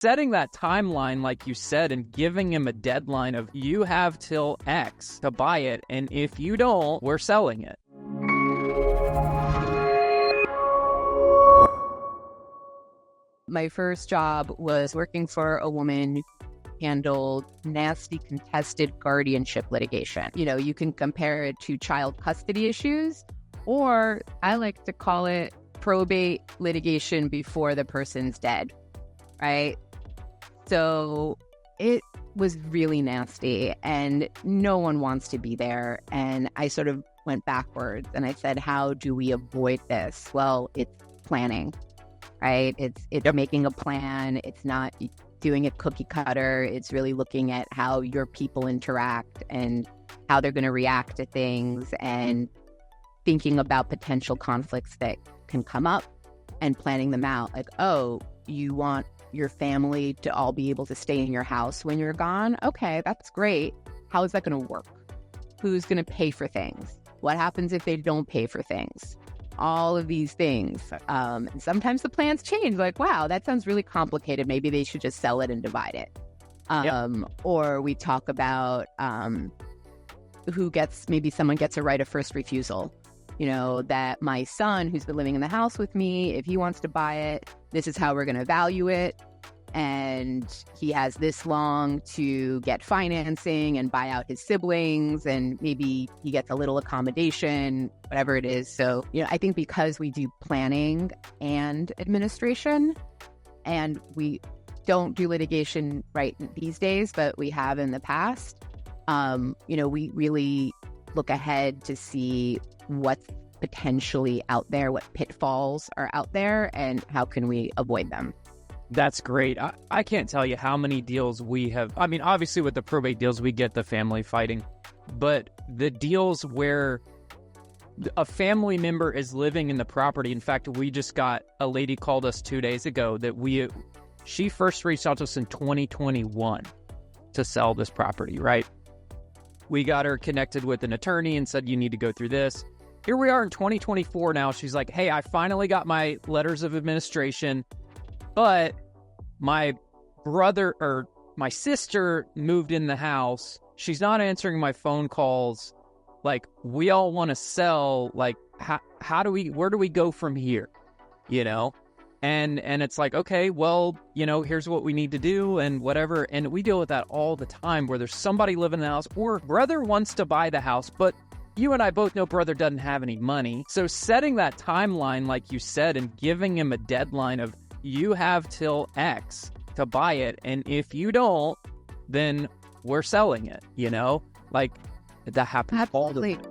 setting that timeline, like you said, and giving him a deadline of you have till X to buy it, and if you don't, we're selling it. My first job was working for a woman who handled nasty contested guardianship litigation. You know, you can compare it to child custody issues, or I like to call it probate litigation before the person's dead, right? So it was really nasty and no one wants to be there. And I sort of went backwards and I said, how do we avoid this? Well, it's planning, right? It's making a plan. It's not doing it cookie cutter. It's really looking at how your people interact and how they're going to react to things and thinking about potential conflicts that can come up and planning them out. Like, oh, you want your family to all be able to stay in your house when you're gone? Okay, that's great. How is that going to work? Who's going to pay for things? What happens if they don't pay for things? All of these things. And sometimes the plans change. Like, wow, that sounds really complicated. Maybe they should just sell it and divide it. Or we talk about maybe someone gets a right of first refusal. You know, that my son, who's been living in the house with me, if he wants to buy it, this is how we're going to value it. And he has this long to get financing and buy out his siblings, and maybe he gets a little accommodation, whatever it is. So, you know, I think because we do planning and administration, and we don't do litigation right these days, but we have in the past, you know, we really look ahead to see what's potentially out there, what pitfalls are out there, and how can we avoid them. That's great. I can't tell you how many deals we have. I mean, obviously with the probate deals, we get the family fighting, but the deals where a family member is living in the property. In fact, we just got a lady called us 2 days ago that she first reached out to us in 2021 to sell this property, right? We got her connected with an attorney and said, you need to go through this. Here we are in 2024 now. She's like, hey, I finally got my letters of administration, but my brother or my sister moved in the house. She's not answering my phone calls. Like, we all want to sell. Like, where do we go from here? You know? And it's like, okay, well, you know, here's what we need to do and whatever. And we deal with that all the time where there's somebody living in the house or brother wants to buy the house, but you and I both know brother doesn't have any money. So setting that timeline, like you said, and giving him a deadline of you have till X to buy it. And if you don't, then we're selling it, you know, like that happens all the time.